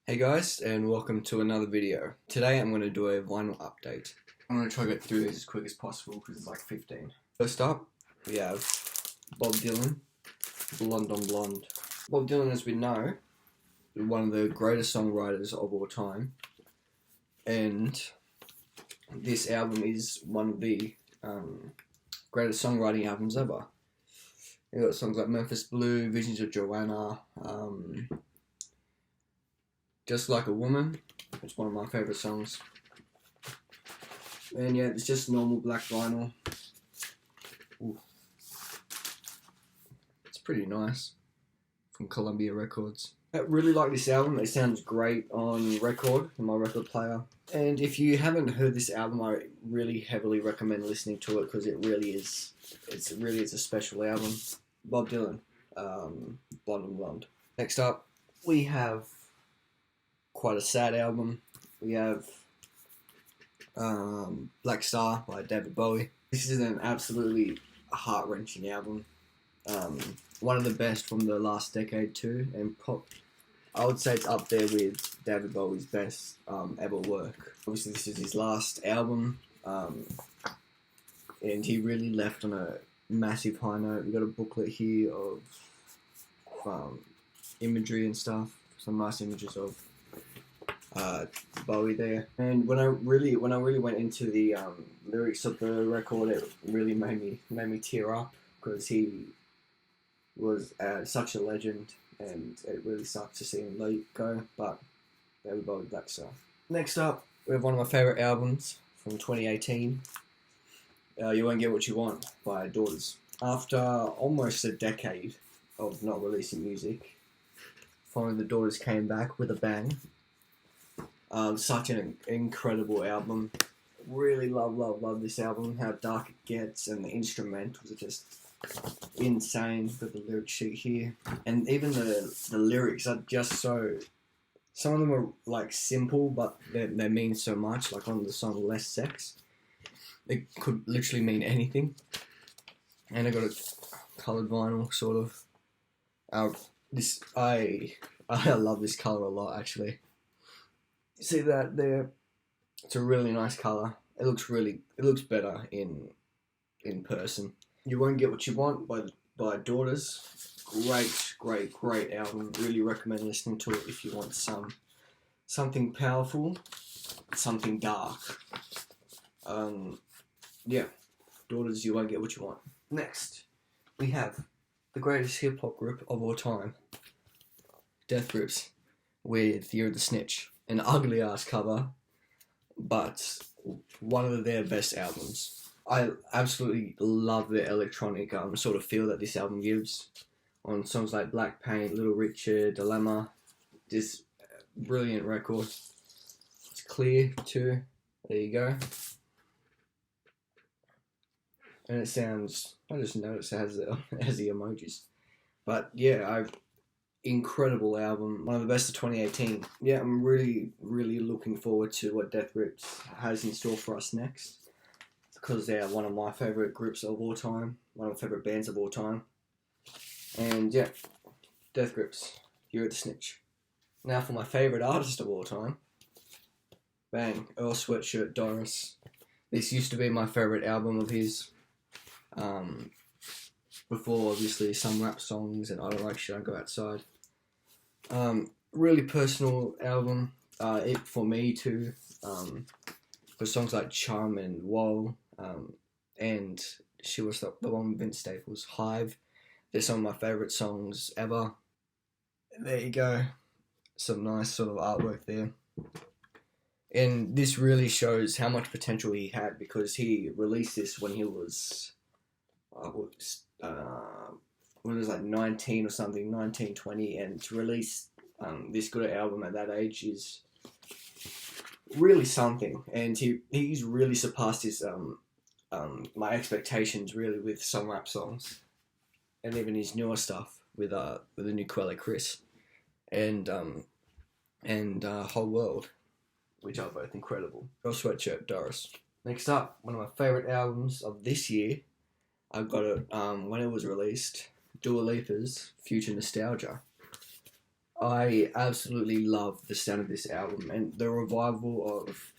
Hey guys, and welcome to another video. Today I'm going to do a vinyl update. I'm going to try to get through these as quick as possible because it's like 15. First up, we have Bob Dylan, Blonde on Blonde. Bob Dylan, as we know, is one of the greatest songwriters of all time, and this album is one of the greatest songwriting albums ever. You got songs like Memphis Blue, Visions of Joanna, Just Like a Woman. It's one of my favourite songs. And yeah, it's just normal black vinyl. Ooh. It's pretty nice. From Columbia Records. I really like this album. It sounds great on record, in my record player. And if you haven't heard this album, I really heavily recommend listening to it because it really is a special album. Bob Dylan, Blonde on Blonde. Next up, we have quite a sad album. We have Black Star by David Bowie. This is an absolutely heart-wrenching album. One of the best from the last decade too, and I would say it's up there with David Bowie's best ever work. Obviously this is his last album, and he really left on a massive high note. We've got a booklet here of imagery and stuff, some nice images of Bowie there. And when I really went into the lyrics of the record, it really made me tear up because he was such a legend, and it really sucks to see him go. But David Bowie, Black Star. Next up, we have one of my favourite albums from 2018. You Won't Get What You Want by Daughters. After almost a decade of not releasing music, finally the Daughters came back with a bang. Such an incredible album. Really love this album. How dark it gets, and the instrumentals are just insane. Got the lyric sheet here, and even the lyrics are just so. Some of them are like simple, but they mean so much. Like on the song "Less Sex," it could literally mean anything. And I got a coloured vinyl, sort of. I love this colour a lot, actually. You see that there? It's a really nice colour. It looks better in person. You Won't Get What You Want by Daughters. Great album. Really recommend listening to it if you want something powerful, something dark. Yeah, Daughters, You Won't Get What You Want. Next, we have the greatest hip hop group of all time, Death Grips, with You're the Snitch. An ugly ass cover, but one of their best albums. I absolutely love the electronic sort of feel that this album gives on songs like Black Paint, Little Richard, Dilemma. This brilliant record. It's clear too. There you go. And it sounds, I just noticed it has the emojis. But yeah, incredible album, one of the best of 2018. Yeah, I'm really looking forward to what Death Grips has in store for us next, because they're one of my favourite groups of all time, one of my favourite bands of all time. And yeah, Death Grips, You're the Snitch. Now for my favourite artist of all time, bang, Earl Sweatshirt Doris. This used to be my favourite album of his. Before obviously some rap songs and I Don't Like Shit, I Go Outside. Really personal album, it for me too, for songs like Chum and Whoa, and She Was the one with Vince Staples, Hive. They're some of my favourite songs ever. There you go, some nice sort of artwork there. And this really shows how much potential he had, because he released this when he was when it was like 19 or something, 19, 20, and to release this good album at that age is really something. And he's really surpassed his my expectations really with some rap songs, and even his newer stuff with the new Quelle Chris and Whole World, which are both incredible. Earl Sweatshirt Doris. Next up, one of my favourite albums of this year. I got it when it was released, Dua Lipa's Future Nostalgia. I absolutely love the sound of this album, and the revival of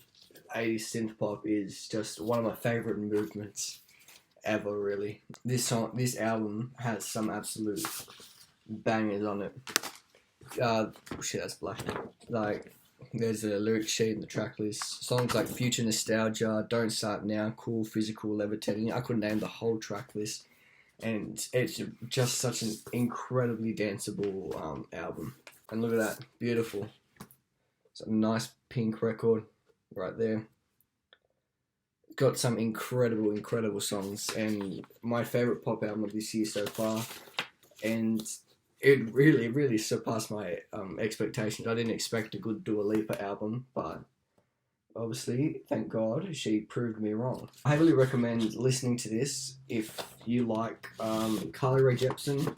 80s synth pop is just one of my favorite movements ever. Really, this album has some absolute bangers on it. Shit, that's black. Like, there's a lyric sheet in the track list. Songs like Future Nostalgia, Don't Start Now, Cool, Physical, Levitating. I could name the whole track list, and it's just such an incredibly danceable album. And look at that, beautiful. It's a nice pink record right there. Got some incredible songs, and my favorite pop album of this year so far. And it really surpassed my expectations. I didn't expect a good Dua Lipa album, but obviously, thank God, she proved me wrong. I heavily recommend listening to this if you like Carly Rae Jepsen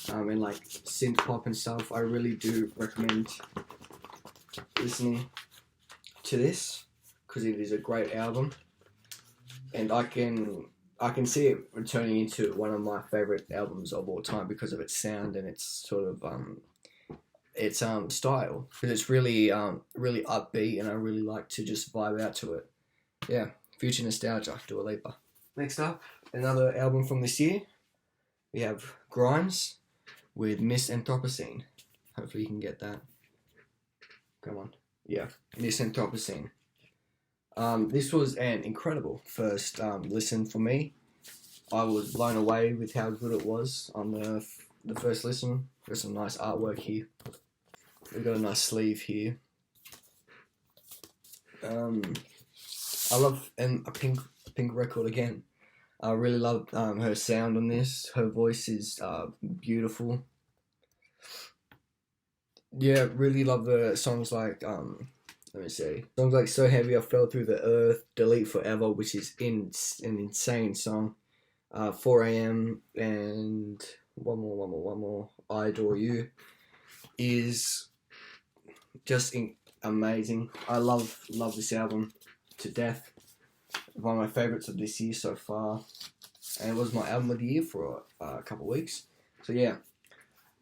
and like synth pop and stuff. I really do recommend listening to this because it is a great album, and I can see it returning into one of my favorite albums of all time because of its sound and its sort of its style. Because it's really really upbeat, and I really like to just vibe out to it. Yeah, Future Nostalgia, Dua Lipa. Next up, another album from this year. We have Grimes with Miss Anthropocene. Hopefully you can get that. Come on. Yeah, Miss Anthropocene. This was an incredible first listen for me. I was blown away with how good it was on the first listen. There's some nice artwork here. We've got a nice sleeve here. I love a pink record again. I really love her sound on this. Her voice is beautiful. Yeah, really love the songs like let me see. Songs like So Heavy I Fell Through the Earth, Delete Forever, which is an insane song. 4 a.m. and one more. I Adore You is just amazing. I love this album to death. One of my favourites of this year so far. And it was my album of the year for a couple of weeks. So yeah,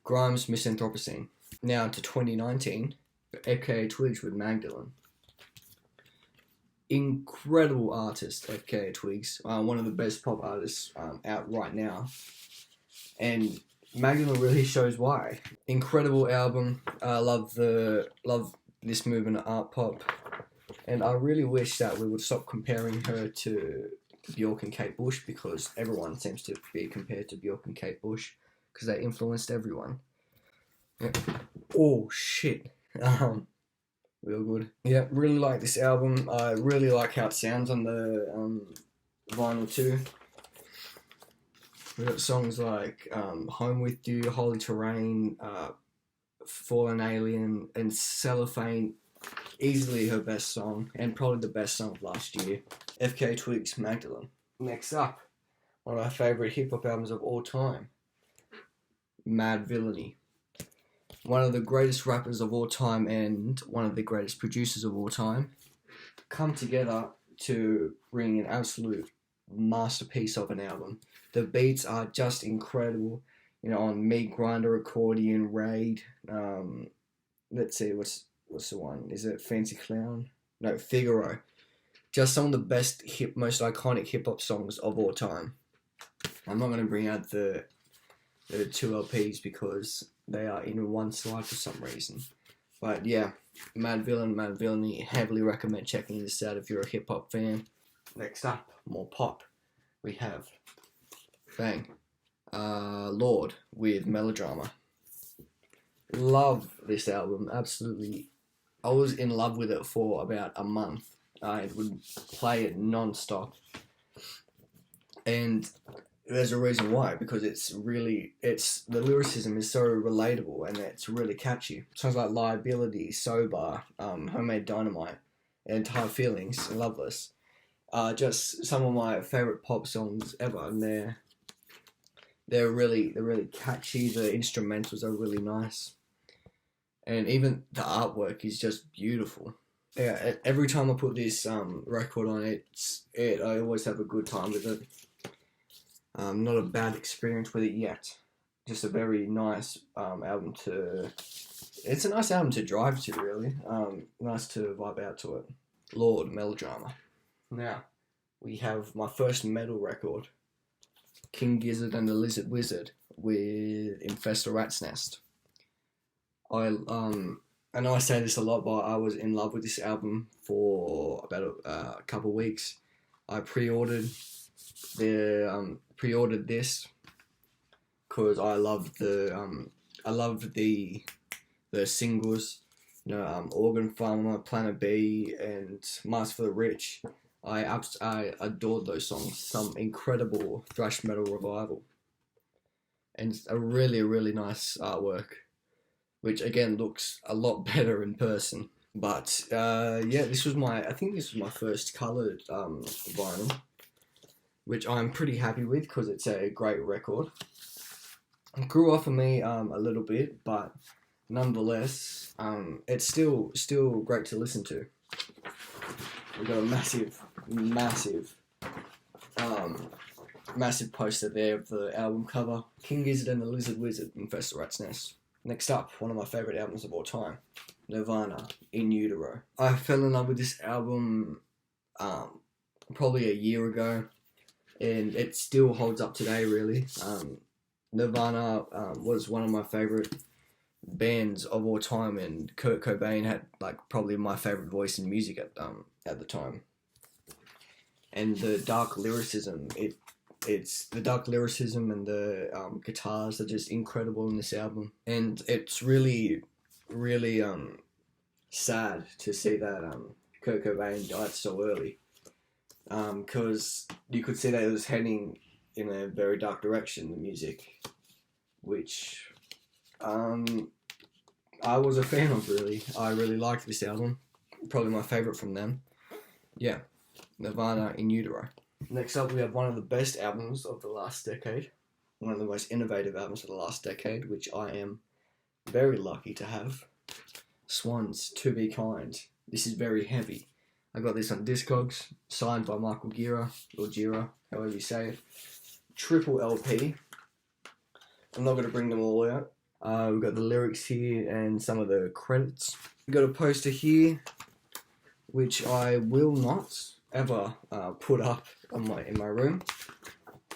Grimes, Miss Anthropocene. Now to 2019. FKA Twigs with Magdalene. Incredible artist, FKA Twigs. One of the best pop artists out right now. And Magdalene really shows why. Incredible album. I love this movement of art pop. And I really wish that we would stop comparing her to Bjork and Kate Bush, because everyone seems to be compared to Bjork and Kate Bush because they influenced everyone. Yeah. Oh, shit. Real good. Yeah, really like this album. I really like how it sounds on the vinyl too. We got songs like Home With You, Holy Terrain, Fallen Alien, and Cellophane. Easily her best song, and probably the best song of last year. FKA Twigs, Magdalene. Next up, one of my favourite hip hop albums of all time, Mad Villainy. One of the greatest rappers of all time and one of the greatest producers of all time come together to bring an absolute masterpiece of an album. The beats are just incredible. You know, on Meat Grinder, Accordion, Raid. Let's see, what's the one? Is it Fancy Clown? No, Figaro. Just some of the best most iconic hip hop songs of all time. I'm not going to bring out the two LPs because they are in one slide for some reason. But yeah, Mad Villainy, heavily recommend checking this out if you're a hip hop fan. Next up, more pop. We have Lord with Melodrama. Love this album, absolutely. I was in love with it for about a month. I would play it non-stop. And there's a reason why, because the lyricism is so relatable and it's really catchy. Songs like Liability, Sober, Homemade Dynamite, and Hard Feelings, and Loveless are just some of my favourite pop songs ever, and they're really catchy. The instrumentals are really nice, and even the artwork is just beautiful. Yeah, every time I put this record on, I always have a good time with it. Not a bad experience with it yet. Just a very nice album to It's a nice album to drive to, really. Nice to vibe out to it. Lord Melodrama. Now, we have my first metal record, King Gizzard and the Lizard Wizard with Infest a Rat's Nest. I know I say this a lot, but I was in love with this album for about a couple of weeks. I pre-ordered this because I loved the singles, Organ Farmer, Planet B, and Mask for the Rich. I adored those songs. Some incredible thrash metal revival, and a really nice artwork, which again looks a lot better in person. But I think this was my first coloured vinyl, which I'm pretty happy with because it's a great record. It grew off of me a little bit, but nonetheless, it's still great to listen to. We've got a massive poster there of the album cover. King Gizzard and the Lizard Wizard, Infest a Rat's Nest. Next up, one of my favourite albums of all time, Nirvana, In Utero. I fell in love with this album probably a year ago, and it still holds up today, really. Nirvana was one of my favourite bands of all time, and Kurt Cobain had probably my favourite voice in music at the time. And the dark lyricism, it's the dark lyricism and the guitars are just incredible in this album. And it's really sad to see that Kurt Cobain died so early, because you could see that it was heading in a very dark direction, the music, which I was a fan of, really. I really liked this album. Probably my favourite from them. Yeah, Nirvana, In Utero. Next up, we have one of the best albums of the last decade. One of the most innovative albums of the last decade, which I am very lucky to have. Swans, To Be Kind. This is very heavy. I got this on Discogs, signed by Michael Gira, or Gira, however you say it. Triple LP. I'm not going to bring them all out. We've got the lyrics here and some of the credits. We've got a poster here, which I will not ever put up in my room.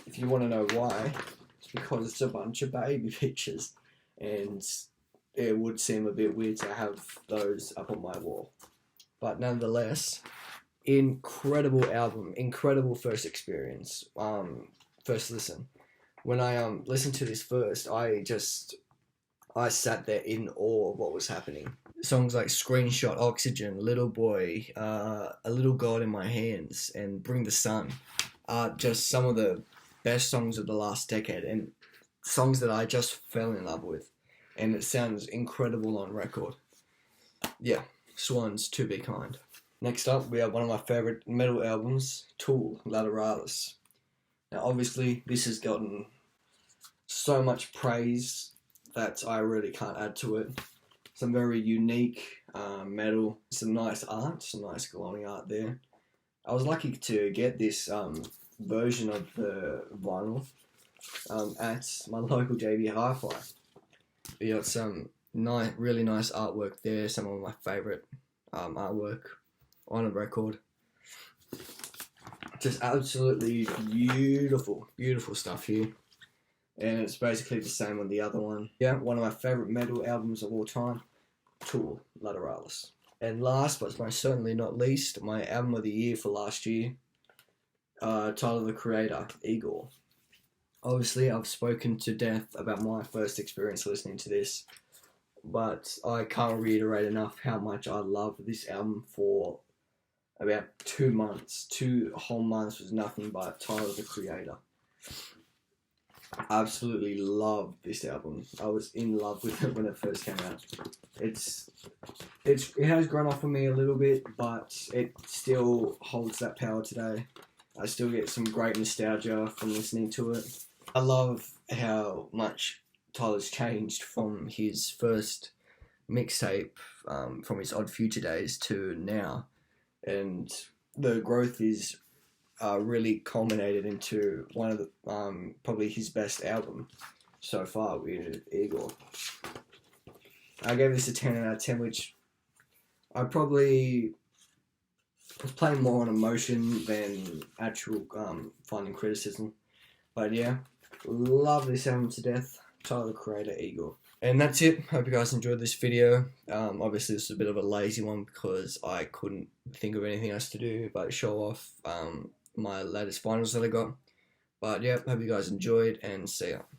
If you want to know why, it's because it's a bunch of baby pictures, and it would seem a bit weird to have those up on my wall. But nonetheless, incredible album, incredible first experience, first listen. When I listened to this first, I sat there in awe of what was happening. Songs like Screenshot, Oxygen, Little Boy, A Little God in My Hands, and Bring the Sun are just some of the best songs of the last decade, and songs that I just fell in love with. And it sounds incredible on record. Yeah, Swans, To Be Kind. Next up, we have one of my favourite metal albums, Tool, Lateralis. Now, obviously, this has gotten so much praise that I really can't add to it. Some very unique metal, some nice art, some nice glowing art there. I was lucky to get this version of the vinyl at my local JB Hi-Fi. We got some really nice artwork there, some of my favourite artwork on a record. Just absolutely beautiful stuff here. And it's basically the same on the other one. Yeah, one of my favourite metal albums of all time, Tool, Lateralis. And last, but most certainly not least, my album of the year for last year, Tyler, the Creator, Igor. Obviously, I've spoken to death about my first experience listening to this, but I can't reiterate enough how much I loved this album for about 2 months. 2 whole months was nothing but Tyler, the Creator. I absolutely loved this album. I was in love with it when it first came out. It has grown off of me a little bit, but it still holds that power today. I still get some great nostalgia from listening to it. I love how much Tyler's changed from his first mixtape, from his Odd Future days to now, and the growth is really culminated into one of the probably his best album so far with Igor. I gave this a 10 out of 10, which I probably was playing more on emotion than actual finding criticism. But yeah, love this album to death. Tyler Creator, Eagle. And that's it. Hope you guys enjoyed this video. Obviously, this is a bit of a lazy one because I couldn't think of anything else to do but show off my latest finals that I got. But yeah, hope you guys enjoyed, and see ya.